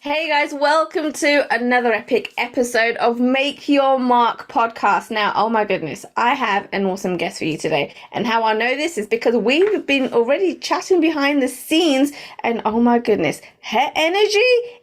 Hey guys, welcome to another epic episode of Make Your Mark podcast. Now, oh my goodness, I have an awesome guest for you today. And how I know this is because we've been already chatting behind the scenes, and oh my goodness, her energy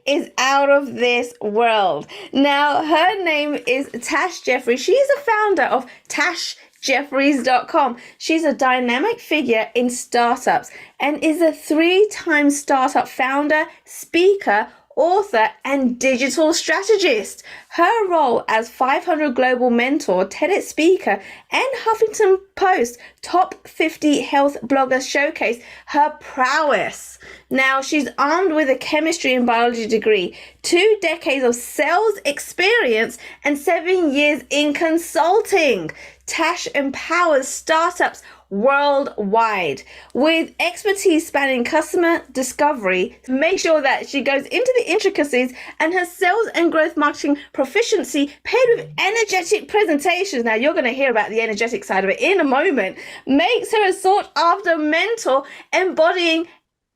is out of this world. Now, her name is Tash Jefferies. She is a founder of TashJefferies.com. She's a dynamic figure in startups and is a three-time startup founder, speaker, author, and digital strategist. Her role as 500 Global Mentor, TEDx speaker, and Huffington Post top 50 health blogger showcase her prowess. Now, she's armed with a chemistry and biology degree, 2 decades of sales experience, and 7 years in consulting. Tash empowers startups worldwide with expertise spanning customer discovery to make sure that she goes into the intricacies, and her sales and growth marketing proficiency paired with energetic presentations. Now you're going to hear about the energetic side of it in a moment, makes her a sought after mentor embodying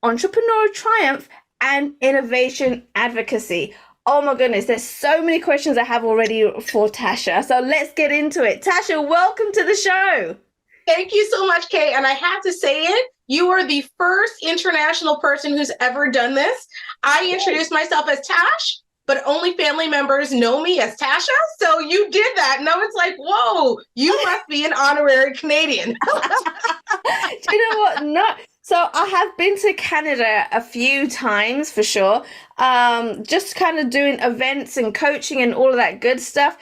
entrepreneurial triumph and innovation advocacy. Oh my goodness, there's so many questions I have already for Tasha. So let's get into it. Tasha, welcome to the show. Thank you so much, Kay. And I have to say it, you are the first international person who's ever done this. I introduced myself as Tash, but only family members know me as Tasha. So you did that. And I was like, whoa, you must be an honorary Canadian. Do you know what? No. So I have been to Canada a few times for sure. Just kind of doing events and coaching and all of that good stuff.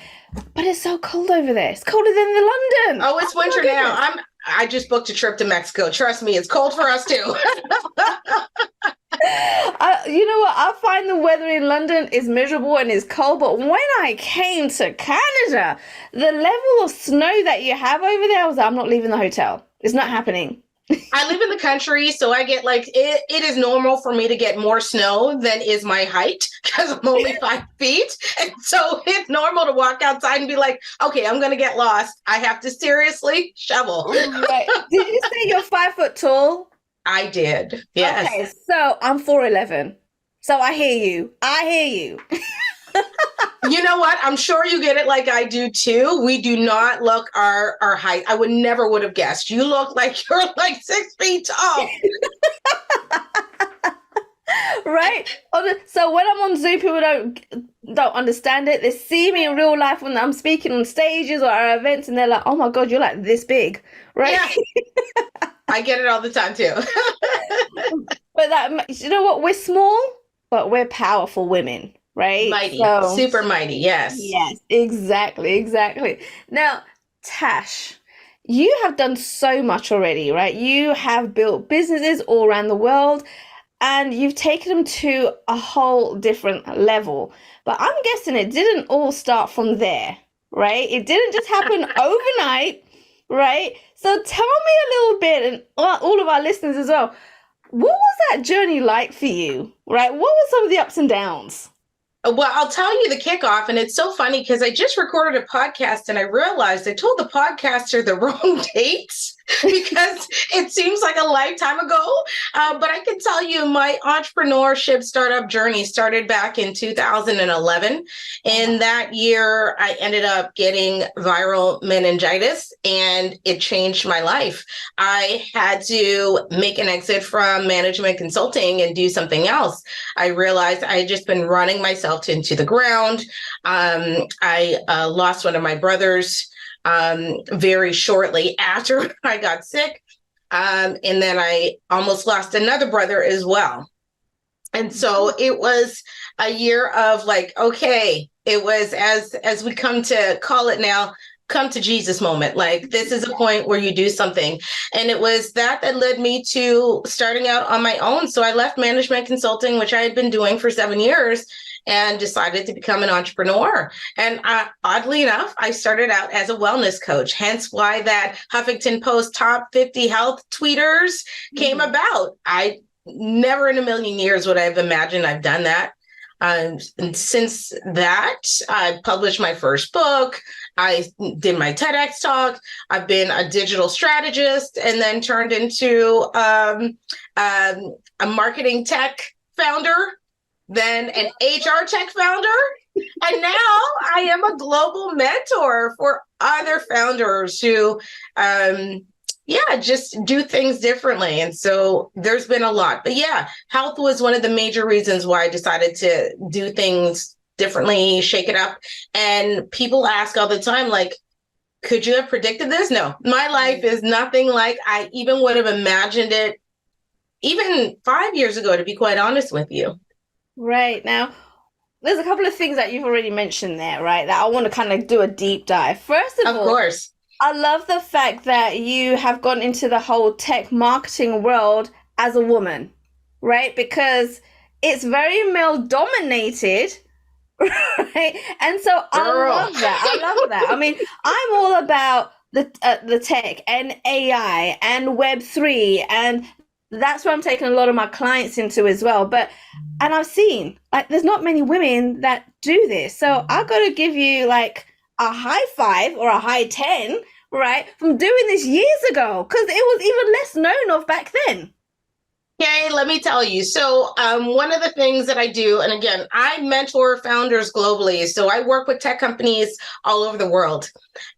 But it's so cold over there. It's colder than the London. Oh, it's winter now. I just booked a trip to Mexico. Trust me, it's cold for us too. You know what? I find the weather in London is miserable and is cold. But when I came to Canada, the level of snow that you have over there, I was like, I'm not leaving the hotel. It's not happening. I live in the country, so I get it is normal for me to get more snow than is my height because I'm only 5 feet. And so it's normal to walk outside and be like, okay, I'm going to get lost. I have to seriously shovel. Right. Did you say you're 5 foot tall? I did. Yes. Okay, so I'm 4'11". So I hear you. I hear you. You know what? I'm sure you get it like I do too. We do not look our height. I never would have guessed. You look like you're like 6 feet tall. Right? So when I'm on Zoom, people don't understand it. They see me in real life when I'm speaking on stages or our events, and they're like, "Oh my God, you're like this big," right? Yeah. I get it all the time too. But you know what? We're small, but we're powerful women. Right? Mighty, so, super mighty, yes. Yes, exactly. Now, Tash, you have done so much already, right? You have built businesses all around the world and you've taken them to a whole different level. But I'm guessing it didn't all start from there, right? It didn't just happen overnight, right? So tell me a little bit, and all of our listeners as well, what was that journey like for you, right? What were some of the ups and downs? Well, I'll tell you the kickoff, and it's so funny because I just recorded a podcast and I realized I told the podcaster the wrong dates because it seems like a lifetime ago. But I can tell you my entrepreneurship startup journey started back in 2011. In that year, I ended up getting viral meningitis and it changed my life. I had to make an exit from management consulting and do something else. I realized I had just been running myself into the ground. I lost one of my brothers very shortly after I got sick. And then I almost lost another brother as well. And so it was a year of like, okay, it was as we come to call it now, come to Jesus moment. Like, this is a point where you do something. And it was that led me to starting out on my own. So I left management consulting, which I had been doing for 7 years, and decided to become an entrepreneur. And oddly enough, I started out as a wellness coach, hence why that Huffington Post top 50 health tweeters came about. I never in a million years would I have imagined I've done that. And since that, I published my first book. I did my TEDx talk. I've been a digital strategist and then turned into a marketing tech founder. then an HR tech founder. And now I am a global mentor for other founders who, just do things differently. And so there's been a lot. But yeah, health was one of the major reasons why I decided to do things differently, shake it up. And people ask all the time, like, could you have predicted this? No, my life is nothing like I even would have imagined it even 5 years ago, to be quite honest with you. Right. Now, there's a couple of things that you've already mentioned there, right? That I want to kind of do a deep dive. First of all, course, I love the fact that you have gone into the whole tech marketing world as a woman, right? Because it's very male dominated, right? And so I love that. I love that. I mean, I'm all about the tech and AI and Web3, and that's where I'm taking a lot of my clients into as well. And I've seen like there's not many women that do this. So I got to give you like a high five or a high 10, right, from doing this years ago, because it was even less known of back then. Okay, let me tell you. So one of the things that I do, and again, I mentor founders globally. So I work with tech companies all over the world.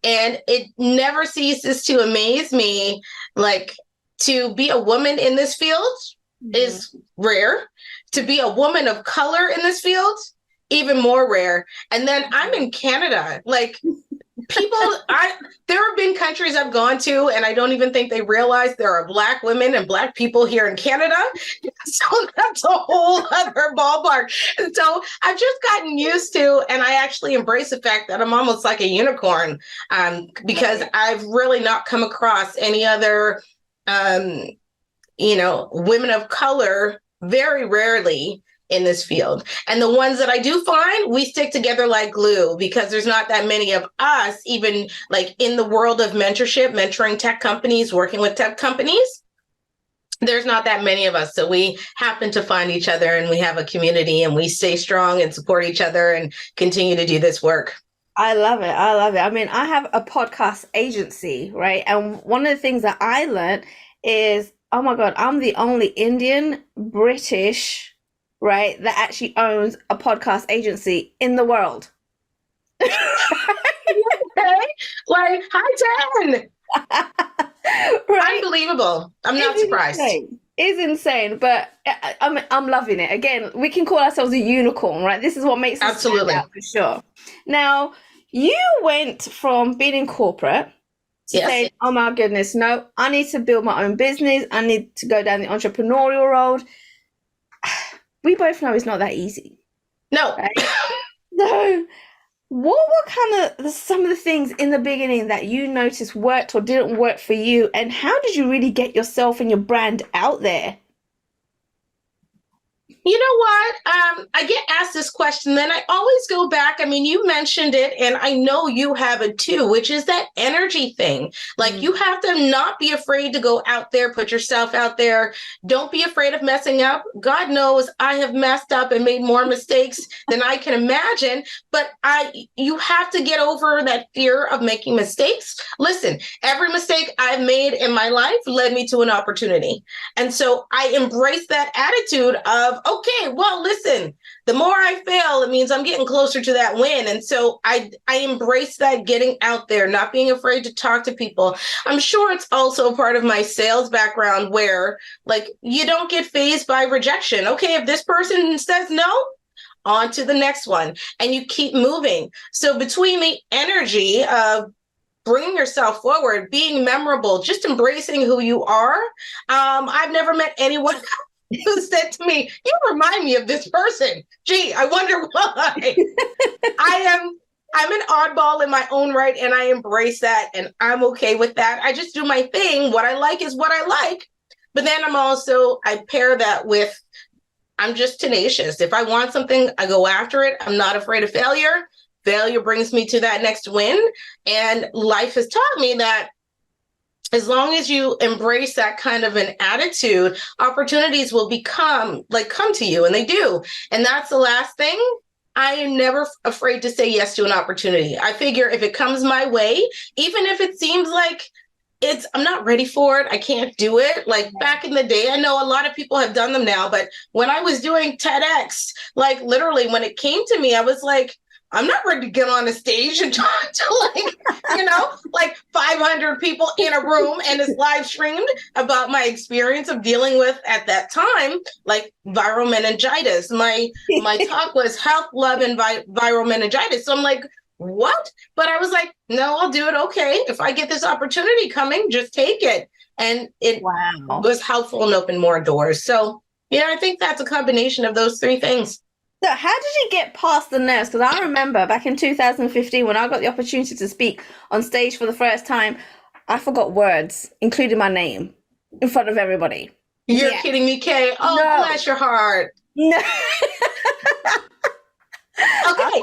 And it never ceases to amaze me, like, to be a woman in this field is rare. To be a woman of color in this field, even more rare. And then I'm in Canada. Like, there have been countries I've gone to, and I don't even think they realize there are Black women and Black people here in Canada. So that's a whole other ballpark. And so I've just gotten used to, and I actually embrace the fact that I'm almost like a unicorn, because I've really not come across any other, women of color very rarely in this field. And the ones that I do find, we stick together like glue, because there's not that many of us, even like in the world of mentorship, mentoring tech companies, working with tech companies. There's not that many of us. So we happen to find each other, and we have a community, and we stay strong and support each other and continue to do this work. I love it. I love it. I mean, I have a podcast agency, right? And one of the things that I learned is, oh my God, I'm the only Indian, British, right, that actually owns a podcast agency in the world. Okay. Like, hi, 10. Right? Unbelievable. I'm not surprised. It's insane, but I'm loving it. Again, we can call ourselves a unicorn, right? This is what makes us stand out for sure. Now, you went from being in corporate to saying, oh my goodness, no, I need to build my own business. I need to go down the entrepreneurial road. We both know it's not that easy. No. Right? So what were kind of some of the things in the beginning that you noticed worked or didn't work for you? And how did you really get yourself and your brand out there? You know what? I get asked this question, then I always go back. I mean, you mentioned it, and I know you have it too, which is that energy thing. Like, you have to not be afraid to go out there, put yourself out there. Don't be afraid of messing up. God knows I have messed up and made more mistakes than I can imagine, but you have to get over that fear of making mistakes. Listen, every mistake I've made in my life led me to an opportunity. And so I embrace that attitude of, okay, well, listen, the more I fail, it means I'm getting closer to that win. And so I embrace that, getting out there, not being afraid to talk to people. I'm sure it's also part of my sales background where, like, you don't get fazed by rejection. Okay, if this person says no, on to the next one, and you keep moving. So between the energy of bringing yourself forward, being memorable, just embracing who you are, I've never met anyone who said to me, you remind me of this person. Gee, I wonder why. I'm an oddball in my own right, and I embrace that, and I'm okay with that. I just do my thing. What I like is what I like. But then I pair that with, I'm just tenacious. If I want something, I go after it. I'm not afraid of failure. Failure brings me to that next win. And life has taught me that as long as you embrace that kind of an attitude, opportunities will come to you, and they do. And that's the last thing. I am never afraid to say yes to an opportunity. I figure if it comes my way, even if it seems like I'm not ready for it. I can't do it. Like back in the day, I know a lot of people have done them now, but when I was doing TEDx, like literally when it came to me, I was like, I'm not ready to get on a stage and talk to like 500 people in a room and it's live streamed about my experience of dealing with at that time, like viral meningitis. My talk was health, love, and viral meningitis. So I'm like, what? But I was like, no, I'll do it. Okay. If I get this opportunity coming, just take it. And it was helpful and opened more doors. So yeah, I think that's a combination of those three things. So how did you get past the nerves? Because I remember back in 2015 when I got the opportunity to speak on stage for the first time, I forgot words, including my name, in front of everybody. You're kidding me, Kay. Oh, no. Bless your heart. No. Okay.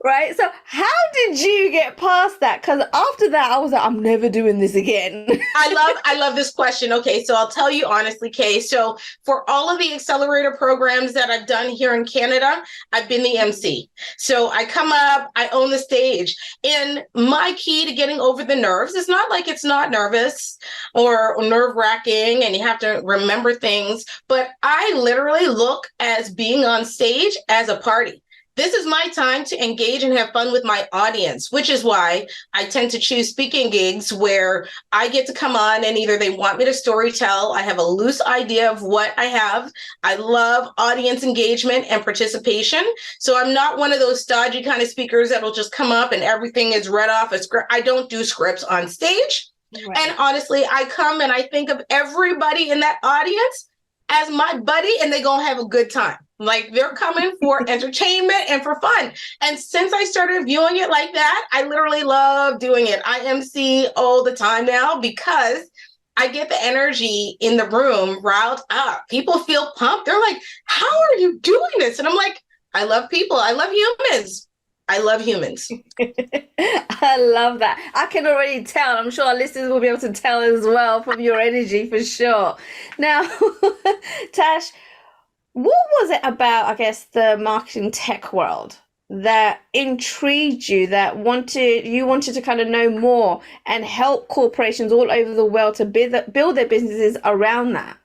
Right. So how did you get past that? Because after that, I was like, I'm never doing this again. I love this question. Okay. So I'll tell you honestly, Kay. So for all of the accelerator programs that I've done here in Canada, I've been the MC. So I come up, I own the stage. And my key to getting over the nerves is not like it's not nervous or nerve wracking and you have to remember things, but I literally look as being on stage as a party. This is my time to engage and have fun with my audience, which is why I tend to choose speaking gigs where I get to come on and either they want me to storytell, I have a loose idea of what I have. I love audience engagement and participation. So I'm not one of those stodgy kind of speakers that'll just come up and everything is read off a script. I don't do scripts on stage. Right. And honestly, I come and I think of everybody in that audience as my buddy and they gonna have a good time. Like they're coming for entertainment and for fun. And since I started viewing it like that, I literally love doing it. I MC all the time now because I get the energy in the room riled up. People feel pumped. They're like, how are you doing this? And I'm like, I love people. I love humans. I love humans. I love that. I can already tell. I'm sure our listeners will be able to tell as well from your energy for sure. Now, Tash, what was it about, I guess, the marketing tech world that intrigued you, that you wanted to kind of know more and help corporations all over the world to build their businesses around that?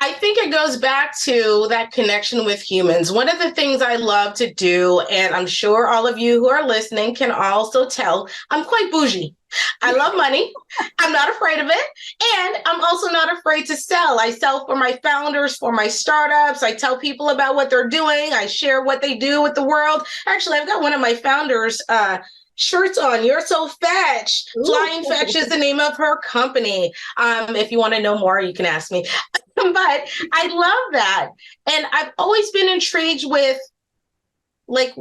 I think it goes back to that connection with humans. One of the things I love to do, and I'm sure all of you who are listening can also tell, I'm quite bougie. I love money. I'm not afraid of it. And I'm also not afraid to sell. I sell for my founders, for my startups. I tell people about what they're doing. I share what they do with the world. Actually, I've got one of my founders' shirts on. You're so fetch. Ooh. Flying Fetch is the name of her company. If you want to know more, you can ask me. But I love that. And I've always been intrigued with like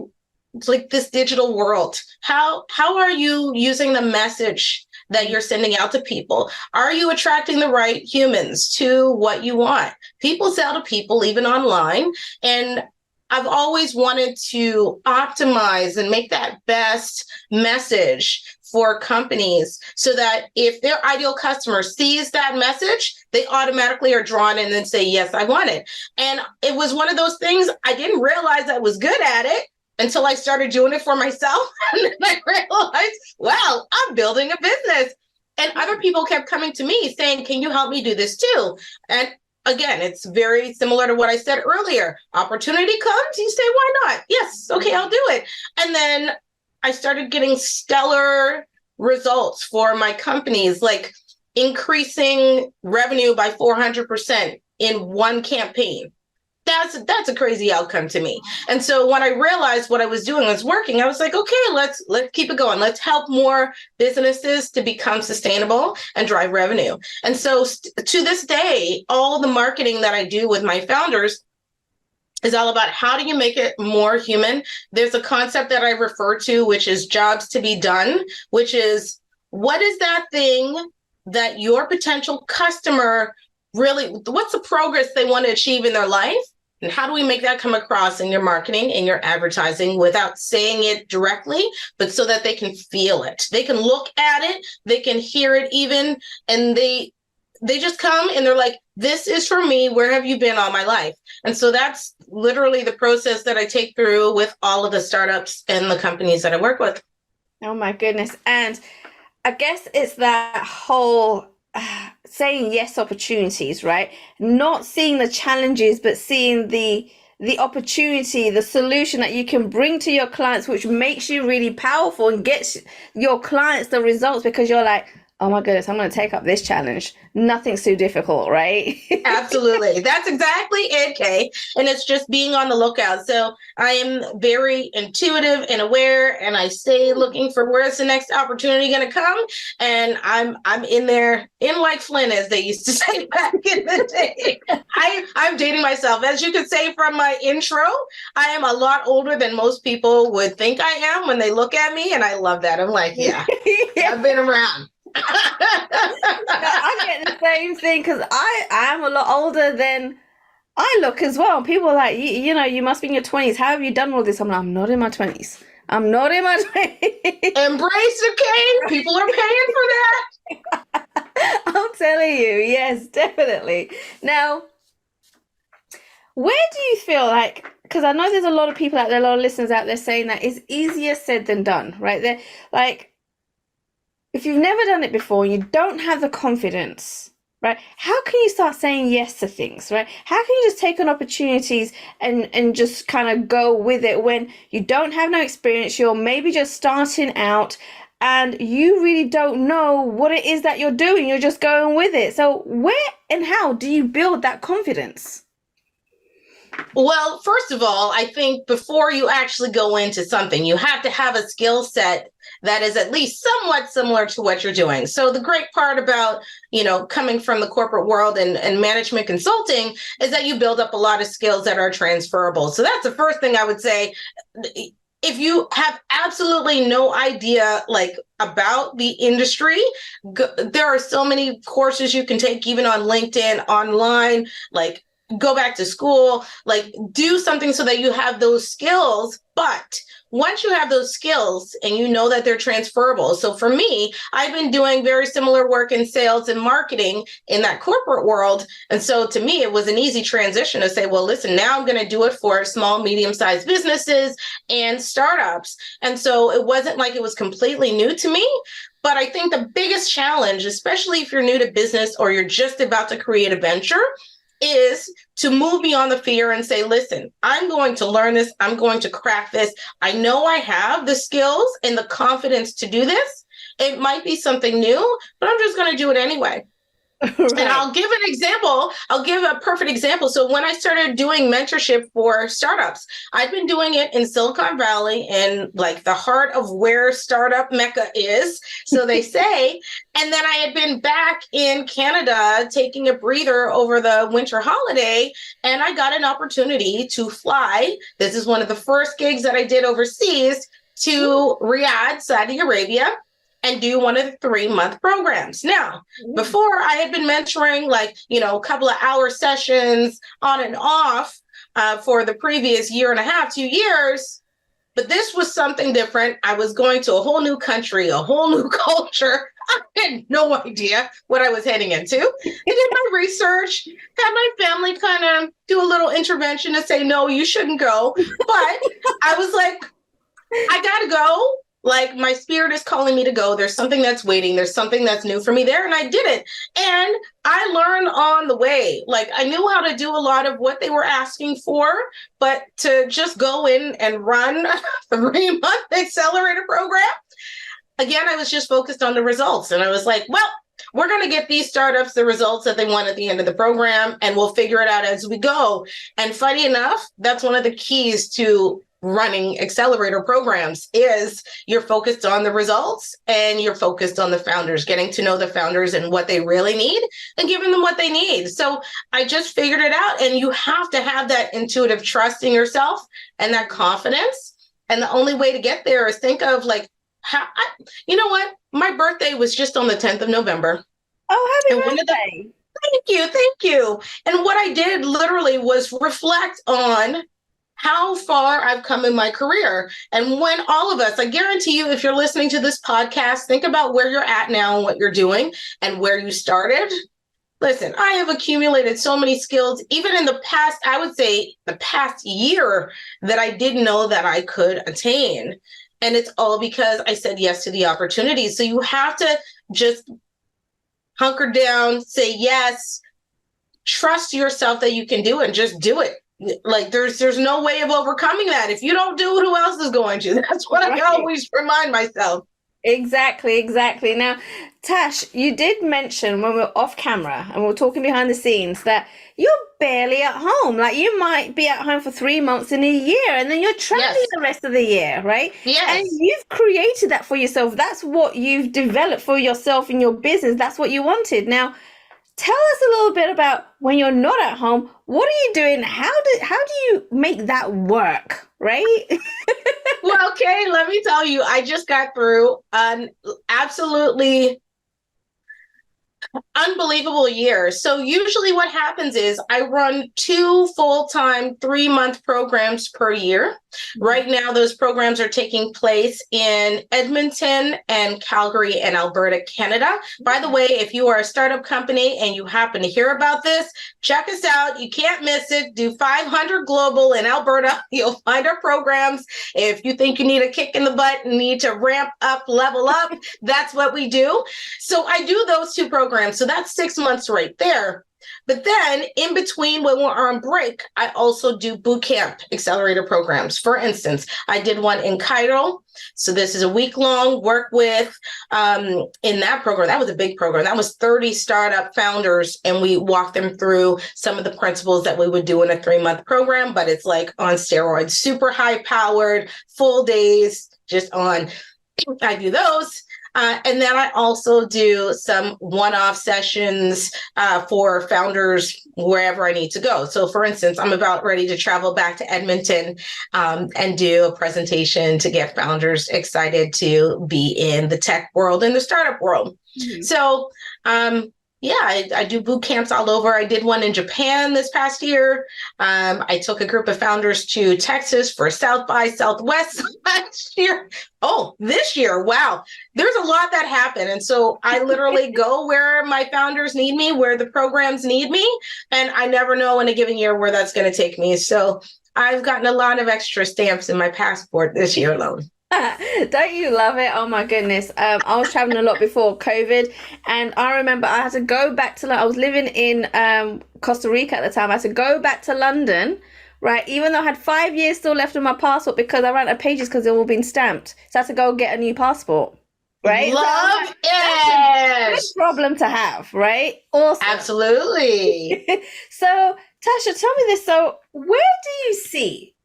this digital world. How are you using the message that you're sending out to people? Are you attracting the right humans to what you want? People sell to people, even online. And I've always wanted to optimize and make that best message for companies so that if their ideal customer sees that message, they automatically are drawn in and say, yes, I want it. And it was one of those things I didn't realize I was good at it until I started doing it for myself. And then I realized, wow, I'm building a business. And other people kept coming to me saying, can you help me do this too? And again, it's very similar to what I said earlier. Opportunity comes, you say, why not? Yes, okay, I'll do it. And then I started getting stellar results for my companies, like increasing revenue by 400% in one campaign. That's a crazy outcome to me. And so when I realized what I was doing was working, I was like, okay, let's keep it going. Let's help more businesses to become sustainable and drive revenue. And so to this day, all the marketing that I do with my founders is all about how do you make it more human? There's a concept that I refer to, which is jobs to be done, which is what is that thing that your potential customer really, what's the progress they want to achieve in their life? And how do we make that come across in your marketing and your advertising without saying it directly, but so that they can feel it? They can look at it, they can hear it even, and they just come and they're like, this is for me. Where have you been all my life? And so that's literally the process that I take through with all of the startups and the companies that I work with. Oh my goodness. And I guess it's that whole saying yes opportunities, right? Not seeing the challenges, but seeing the opportunity, the solution that you can bring to your clients, which makes you really powerful and gets your clients the results because you're like, oh my goodness, I'm going to take up this challenge. Nothing's too difficult, right? Absolutely. That's exactly it, Kay. And it's just being on the lookout. So I am very intuitive and aware, and I stay looking for where's the next opportunity going to come. And I'm in there in like Flynn, as they used to say back in the day. I'm dating myself. As you could say from my intro, I am a lot older than most people would think I am when they look at me. And I love that. I'm like, yeah, Yeah. I've been around. I get the same thing because I am a lot older than I look as well. People are like, you know, you must be in your 20s. How have you done all this? I'm like, I'm not in my 20s. I'm not in my 20s. Embrace the cane. People are paying for that. I'm telling you, yes, definitely. Now, where do you feel like, because I know there's a lot of people out there, a lot of listeners out there saying that it's easier said than done, right? They're like, if you've never done it before, you don't have the confidence, right? How can you start saying yes to things, right? How can you just take on opportunities and just kind of go with it when you don't have no experience, you're maybe just starting out and you really don't know what it is that you're doing, you're just going with it. So where and how do you build that confidence? Well, first of all, I think before you actually go into something, you have to have a skill set that is at least somewhat similar to what you're doing. So the great part about, coming from the corporate world and management consulting is that you build up a lot of skills that are transferable. So that's the first thing I would say. If you have absolutely no idea, like, about the industry, there are so many courses you can take, even on LinkedIn, online, like, go back to school, like, do something so that you have those skills. But once you have those skills and you know that they're transferable. So for me, I've been doing very similar work in sales and marketing in that corporate world. And so to me, it was an easy transition to say, well, listen, now I'm going to do it for small, medium-sized businesses and startups. And so it wasn't like it was completely new to me. But I think the biggest challenge, especially if you're new to business or you're just about to create a venture, is to move beyond the fear and say, listen, I'm going to learn this. I'm going to crack this. I know I have the skills and the confidence to do this. It might be something new, but I'm just going to do it anyway. Right. And I'll give an example. I'll give a perfect example. So when I started doing mentorship for startups, I've been doing it in Silicon Valley, in like the heart of where startup Mecca is, so they say. And then I had been back in Canada taking a breather over the winter holiday, and I got an opportunity to fly. This is one of the first gigs that I did overseas, to Riyadh, Saudi Arabia, and do one of the 3-month programs. Now, before I had been mentoring, like, a couple of hour sessions on and off for the previous year and a half, 2 years. But this was something different. I was going to a whole new country, a whole new culture. I had no idea what I was heading into. I did my research, had my family kind of do a little intervention and say, no, you shouldn't go. But I was like, I got to go. Like, my spirit is calling me to go. There's something that's waiting. There's something that's new for me there. And I did it. And I learned on the way. Like, I knew how to do a lot of what they were asking for, but to just go in and run a 3-month accelerator program, again, I was just focused on the results. And I was like, well, we're going to get these startups the results that they want at the end of the program, and we'll figure it out as we go. And funny enough, that's one of the keys to running accelerator programs, is you're focused on the results and you're focused on the founders, getting to know the founders and what they really need and giving them what they need. So I just figured it out. And you have to have that intuitive trust in yourself and that confidence. And the only way to get there is think of, like, you know what? My birthday was just on the 10th of November. Oh, happy birthday. Thank you. And what I did literally was reflect on how far I've come in my career. And when all of us, I guarantee you, if you're listening to this podcast, think about where you're at now and what you're doing and where you started. Listen, I have accumulated so many skills, even in the past, I would say the past year, that I didn't know that I could attain. And it's all because I said yes to the opportunity. So you have to just hunker down, say yes, trust yourself that you can do it, and just do it. Like there's no way of overcoming that. If you don't do it, who else is going to? That's what I always remind myself. Exactly. Now, Tash, you did mention when we were off camera and we were talking behind the scenes that you're barely at home. Like you might be at home for 3 months in a year and then you're traveling the rest of the year, right? Yes. And you've created that for yourself. That's what you've developed for yourself in your business. That's what you wanted. Now, tell us a little bit about when you're not at home, what are you doing? How do you make that work, right? Well, okay, let me tell you, I just got through an absolutely unbelievable year. So usually what happens is I run 2 full-time 3-month programs per year. Right now, those programs are taking place in Edmonton and Calgary and Alberta, Canada. By the way, if you are a startup company and you happen to hear about this, check us out. You can't miss it. Do 500 Global in Alberta. You'll find our programs. If you think you need a kick in the butt and need to ramp up, level up, that's what we do. So I do those 2 programs. So that's 6 months right there. But then in between when we're on break, I also do boot camp accelerator programs. For instance, I did one in Cairo. So this is a week-long work with in that program. That was a big program. That was 30 startup founders. And we walked them through some of the principles that we would do in a 3-month program. But it's like on steroids, super high-powered, full days, just on. I do those. And then I also do some one-off sessions for founders wherever I need to go. So for instance, I'm about ready to travel back to Edmonton and do a presentation to get founders excited to be in the tech world and the startup world. Mm-hmm. So I do boot camps all over. I did one in Japan this past year. I took a group of founders to Texas for South by Southwest last year. Oh, this year. Wow. There's a lot that happened. And so I literally go where my founders need me, where the programs need me. And I never know in a given year where that's going to take me. So I've gotten a lot of extra stamps in my passport this year alone. Don't you love it? Oh my goodness. I was traveling a lot before COVID, and I remember I had to go back to, I was living in Costa Rica at the time. I had to go back to London, right? Even though I had 5 years still left on my passport because I ran out of pages because they've all been stamped. So I had to go get a new passport, right? Love so it. That's a good problem to have, right? Awesome. Absolutely. So Tasha, tell me this. So where do you see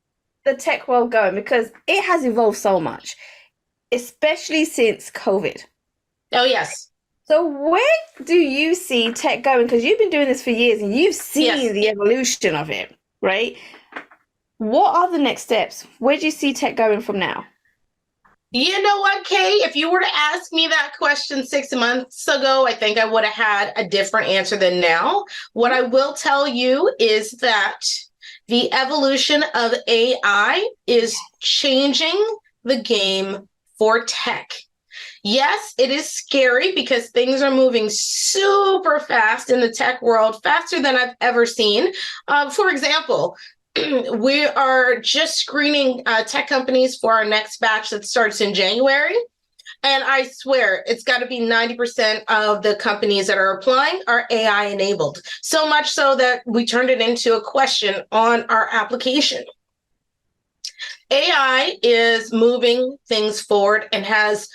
the tech world going, because it has evolved so much, especially since COVID? Oh, yes. So where do you see tech going? Because you've been doing this for years and you've seen the evolution of it, right? What are the next steps? Where do you see tech going from now? You know what, Kay? If you were to ask me that question 6 months ago, I think I would have had a different answer than now. What I will tell you is that the evolution of AI is changing the game for tech. Yes, it is scary because things are moving super fast in the tech world, faster than I've ever seen. For example, we are just screening tech companies for our next batch that starts in January. And I swear it's got to be 90% of the companies that are applying are AI enabled. So much so that we turned it into a question on our application. AI is moving things forward and has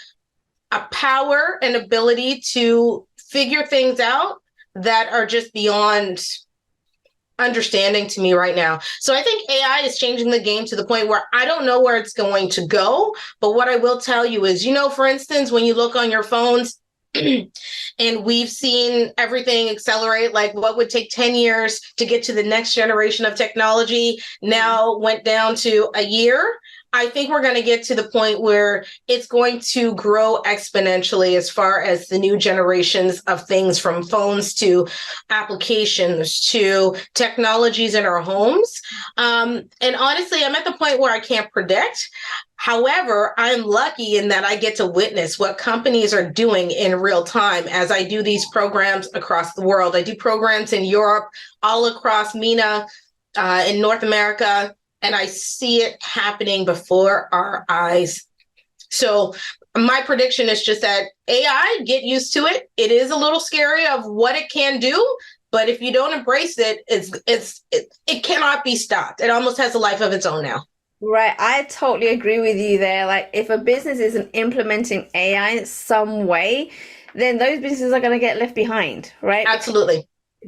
a power and ability to figure things out that are just beyond understanding to me right now. So I think AI is changing the game to the point where I don't know where it's going to go. But what I will tell you is, for instance, when you look on your phones and we've seen everything accelerate, like what would take 10 years to get to the next generation of technology now went down to a year. I think we're going to get to the point where it's going to grow exponentially as far as the new generations of things, from phones to applications to technologies in our homes. And honestly, I'm at the point where I can't predict. However, I'm lucky in that I get to witness what companies are doing in real time as I do these programs across the world. I do programs in Europe, all across MENA, in North America. And I see it happening before our eyes. So my prediction is just that AI, get used to it. It is a little scary of what it can do, but if you don't embrace it, it cannot be stopped. It almost has a life of its own now. Right, I totally agree with you there. Like, if a business isn't implementing AI in some way, then those businesses are going to get left behind, right? Because Absolutely.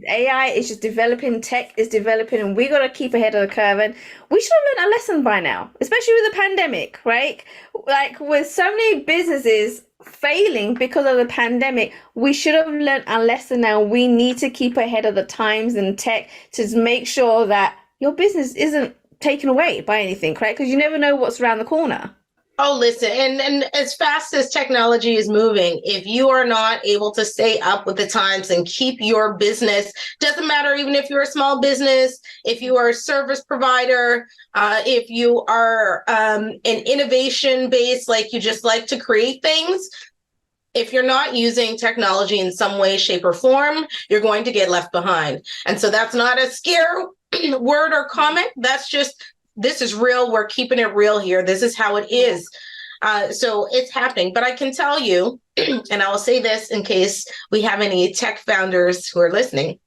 AI is just developing, tech is developing, and we got to keep ahead of the curve. And we should have learned a lesson by now, especially with the pandemic, right? Like, with so many businesses failing because of the pandemic, we should have learned a lesson now. We need to keep ahead of the times and tech to make sure that your business isn't taken away by anything, right? Because you never know what's around the corner. Oh, listen, and as fast as technology is moving, if you are not able to stay up with the times and keep your business, doesn't matter even if you're a small business, if you are a service provider, if you are an innovation based, like you just like to create things, if you're not using technology in some way, shape, or form, you're going to get left behind. And so that's not a scare word or comment. That's just, this is real. We're keeping it real here. This is how it is. So it's happening. But I can tell you, and I will say this in case we have any tech founders who are listening.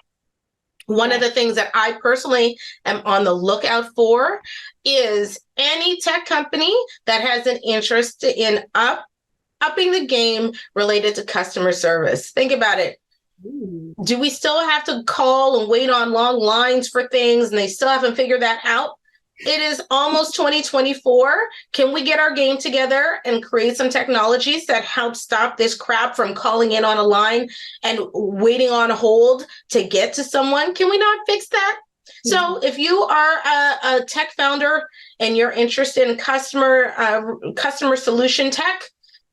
One of the things that I personally am on the lookout for is any tech company that has an interest in upping the game related to customer service. Think about it. Ooh. Do we still have to call and wait on long lines for things and they still haven't figured that out? It is almost 2024. Can we get our game together and create some technologies that help stop this crap from calling in on a line and waiting on hold to get to someone? Can we not fix that? So if you are a tech founder and you're interested in customer solution tech,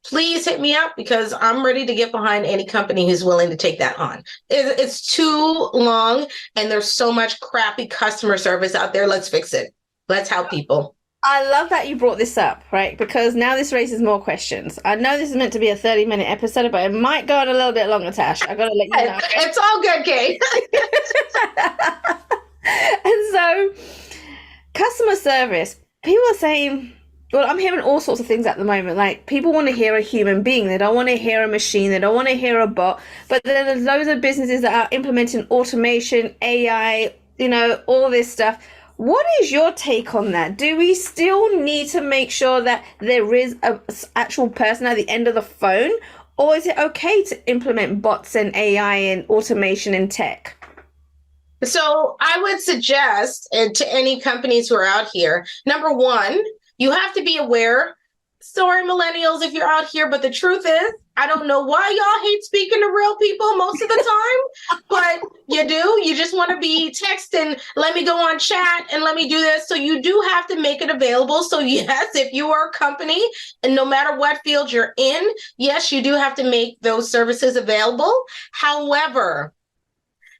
please hit me up because I'm ready to get behind any company who's willing to take that on. It's too long and there's so much crappy customer service out there. Let's fix it. Let's help people. I love that you brought this up, right? Because now this raises more questions. I know this is meant to be a 30-minute episode, but it might go on a little bit longer, Tash. I got to let you know. It's all good, Kate. And so, customer service, people are saying, well, I'm hearing all sorts of things at the moment. Like, people want to hear a human being. They don't want to hear a machine. They don't want to hear a bot. But then there's loads of businesses that are implementing automation, AI, all this stuff. What is your take on that? Do we still need to make sure that there is an actual person at the end of the phone? Or is it okay to implement bots and AI and automation and tech? So I would suggest to any companies who are out here, number one, you have to be aware. Sorry, millennials, if you're out here, but the truth is, I don't know why y'all hate speaking to real people most of the time, but you do. You just want to be texting, let me go on chat and let me do this. So you do have to make it available. So yes, if you are a company and no matter what field you're in, yes, you do have to make those services available. However,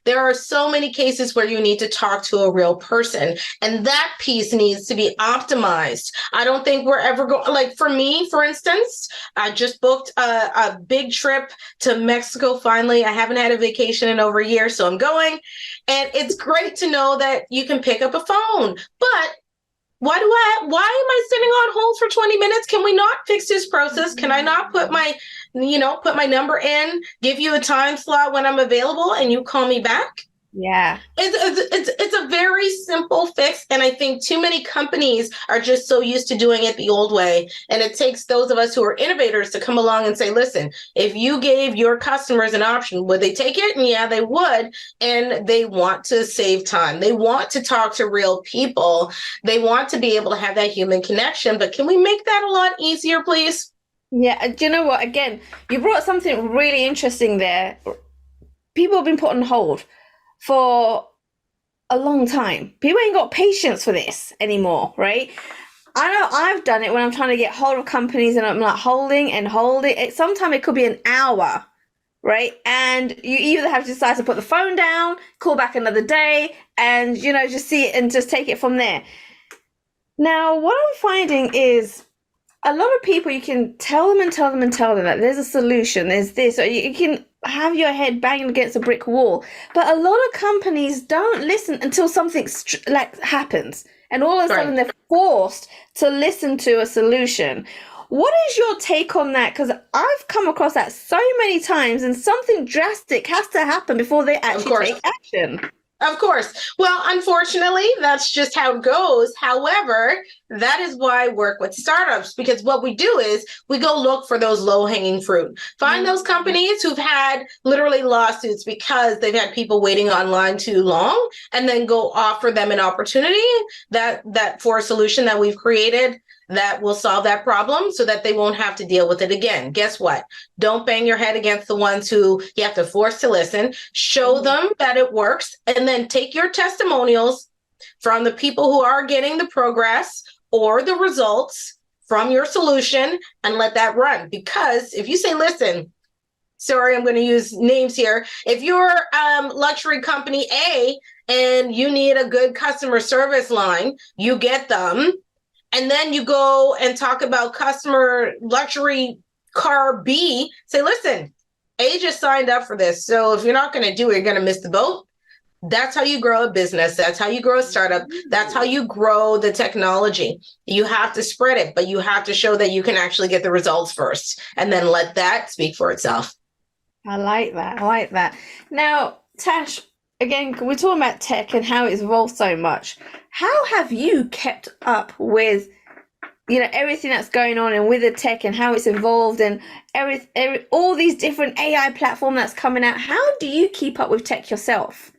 there are so many cases where you need to talk to a real person, and that piece needs to be optimized. I don't think we're ever going, like for me, for instance, I just booked a big trip to Mexico. Finally, I haven't had a vacation in over a year, so I'm going. And it's great to know that you can pick up a phone, but why am I sitting on hold for 20 minutes? Can we not fix this process? Can I not put my number in, give you a time slot when I'm available and you call me back? Yeah. It's a very simple fix. And I think too many companies are just so used to doing it the old way. And it takes those of us who are innovators to come along and say, listen, if you gave your customers an option, would they take it? And yeah, they would. And they want to save time. They want to talk to real people. They want to be able to have that human connection. But can we make that a lot easier, please? Yeah. Do you know what? Again, you brought something really interesting there. People have been put on hold for a long time. People ain't got patience for this anymore, right? I know I've done it when I'm trying to get hold of companies and I'm like holding. Sometimes it could be an hour, right? And you either have to decide to put the phone down, call back another day, and just see it and just take it from there. Now, what I'm finding is a lot of people, you can tell them that there's a solution, there's this, or you can have your head banging against a brick wall. But a lot of companies don't listen until something happens. And all of a sudden they're forced to listen to a solution. What is your take on that? Because I've come across that so many times, and something drastic has to happen before they actually take action. Of course. Well, unfortunately, that's just how it goes. However, that is why I work with startups, because what we do is we go look for those low-hanging fruit. Find those companies who've had literally lawsuits because they've had people waiting online too long, and then go offer them an opportunity that for a solution that we've created that will solve that problem so that they won't have to deal with it again. Guess what? Don't bang your head against the ones who you have to force to listen. Show them that it works, and then take your testimonials from the people who are getting the progress or the results from your solution and let that run. Because if you say, listen, sorry, I'm going to use names here. If you're luxury company A and you need a good customer service line, you get them. And then you go and talk about customer luxury car B, say, listen, A just signed up for this. So if you're not going to do it, you're going to miss the boat. That's how you grow a business. That's how you grow a startup. That's how you grow the technology. You have to spread it, but you have to show that you can actually get the results first, and then let that speak for itself. I like that. I like that. Now, Tash, again, we're talking about tech and how it's evolved so much. How have you kept up with, everything that's going on and with the tech and how it's evolved and all these different AI platforms that's coming out? How do you keep up with tech yourself?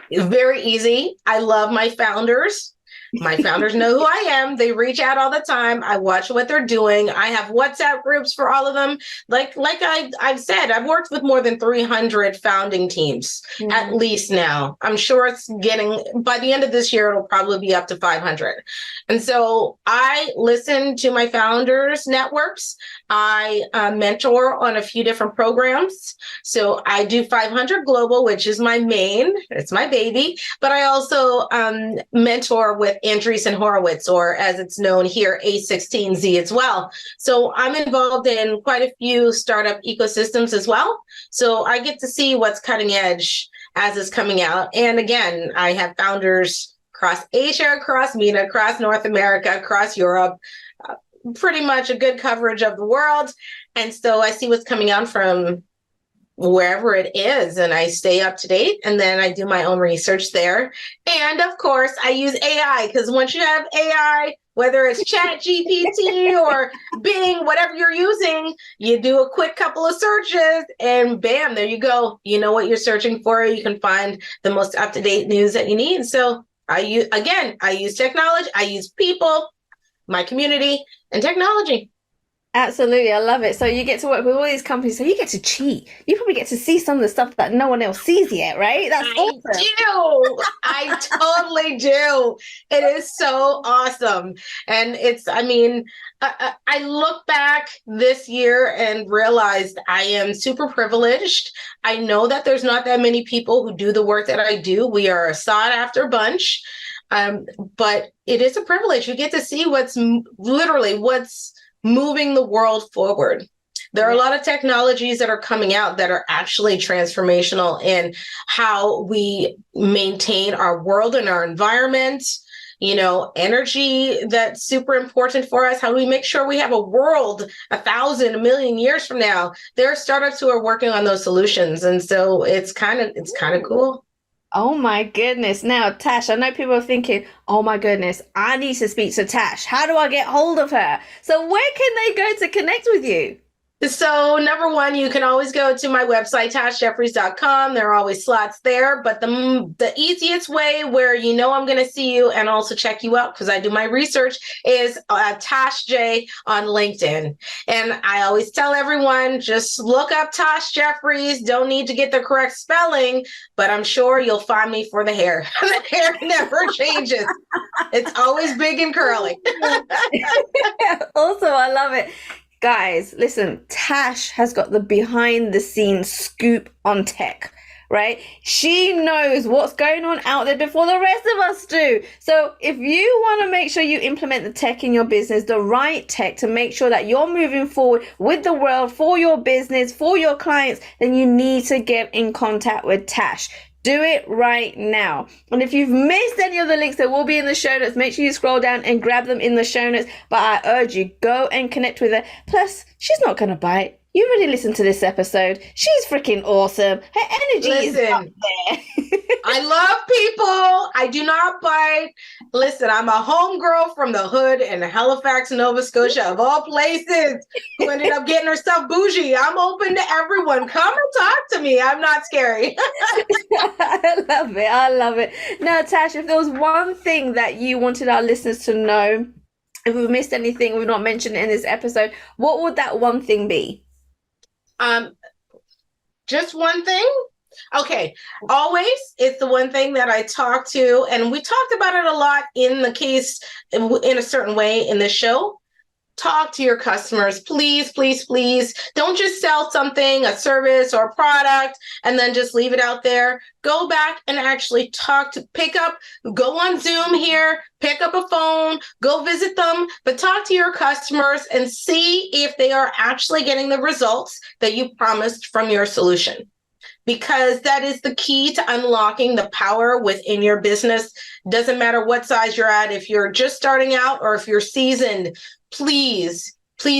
It's very easy. I love my founders. My founders know who I am. They reach out all the time. I watch what they're doing. I have WhatsApp groups for all of them. Like I've said, I've worked with more than 300 founding teams at least now. I'm sure it's getting, by the end of this year, it'll probably be up to 500. And so I listen to my founders' networks. I mentor on a few different programs. So I do 500 Global, which is my main, it's my baby, but I also mentor with Andreessen Horowitz, or as it's known here, A16Z as well. So I'm involved in quite a few startup ecosystems as well. So I get to see what's cutting edge as it's coming out. And again, I have founders across Asia, across MENA, across North America, across Europe, pretty much a good coverage of the world. And so I see what's coming out from wherever it is, and I stay up to date, and then I do my own research there. And of course, I use AI, because once you have AI, whether it's Chat GPT or Bing, whatever you're using, you do a quick couple of searches and bam, there you go. You know what you're searching for. You can find the most up-to-date news that you need. So I use technology, I use people, my community, and technology. Absolutely. I love it. So you get to work with all these companies, so you get to cheat. You probably get to see some of the stuff that no one else sees yet, right? That's awesome. I totally do. It is so awesome. And I look back this year and realized I am super privileged. I know that there's not that many people who do the work that I do. We are a sought after bunch. But it is a privilege. You get to see what's moving the world forward. There are a lot of technologies that are coming out that are actually transformational in how we maintain our world and our environment. Energy that's super important for us. How do we make sure we have a world 1,000, 1,000,000 years from now? There are startups who are working on those solutions. And so it's kind of cool. Oh my goodness. Now, Tash, I know people are thinking, oh my goodness, I need to speak to Tash. How do I get hold of her? So where can they go to connect with you? So number one, you can always go to my website, tashjefferies.com. There are always slots there. But the easiest way where I'm going to see you and also check you out, because I do my research, is Tash J on LinkedIn. And I always tell everyone, just look up Tash Jefferies. Don't need to get the correct spelling, but I'm sure you'll find me for the hair. The hair never changes. It's always big and curly. Also, I love it. Guys, listen, Tash has got the behind the scenes scoop on tech, right? She knows what's going on out there before the rest of us do. So if you want to make sure you implement the tech in your business, the right tech to make sure that you're moving forward with the world for your business, for your clients, then you need to get in contact with Tash. Do it right now. And if you've missed any of the links that will be in the show notes, make sure you scroll down and grab them in the show notes. But I urge you, go and connect with her. Plus, she's not going to bite. You already listened to this episode. She's freaking awesome. Her energy is up there. I love people. I do not bite. Listen, I'm a homegirl from the hood in Halifax, Nova Scotia, of all places, who ended up getting herself bougie. I'm open to everyone. Come and talk to me. I'm not scary. I love it. I love it. Now, Tash, if there was one thing that you wanted our listeners to know, if we've missed anything, we've not mentioned it in this episode, what would that one thing be? Just one thing? Okay. Always, it's the one thing that I talk to, and we talked about it a lot in the case in a certain way in this show. Talk to your customers, please, please, please. Don't just sell something, a service or a product, and then just leave it out there. Go back and actually go on Zoom here, pick up a phone, go visit them, but talk to your customers and see if they are actually getting the results that you promised from your solution. Because that is the key to unlocking the power within your business. Doesn't matter what size you're at, if you're just starting out or if you're seasoned, please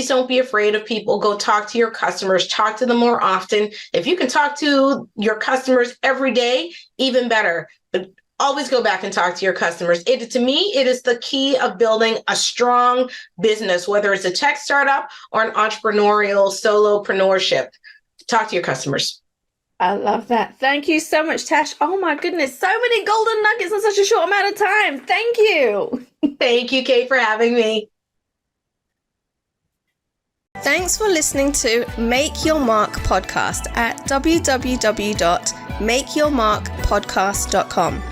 don't be afraid of people. Go talk to your customers, talk to them more often. If you can talk to your customers every day, even better. But always go back and talk to your customers. To me, it is the key of building a strong business, whether it's a tech startup or an entrepreneurial solopreneurship. Talk to your customers. I love that. Thank you so much, Tash. Oh my goodness, so many golden nuggets in such a short amount of time. Thank you. Thank you, Kate, for having me. Thanks for listening to Make Your Mark podcast at www.makeyourmarkpodcast.com.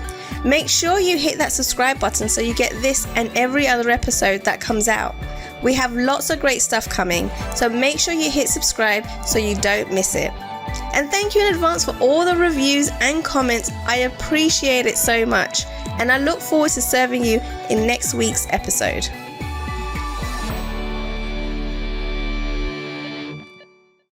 Make sure you hit that subscribe button so you get this and every other episode that comes out. We have lots of great stuff coming, so make sure you hit subscribe so you don't miss it. And thank you in advance for all the reviews and comments. I appreciate it so much. And I look forward to serving you in next week's episode.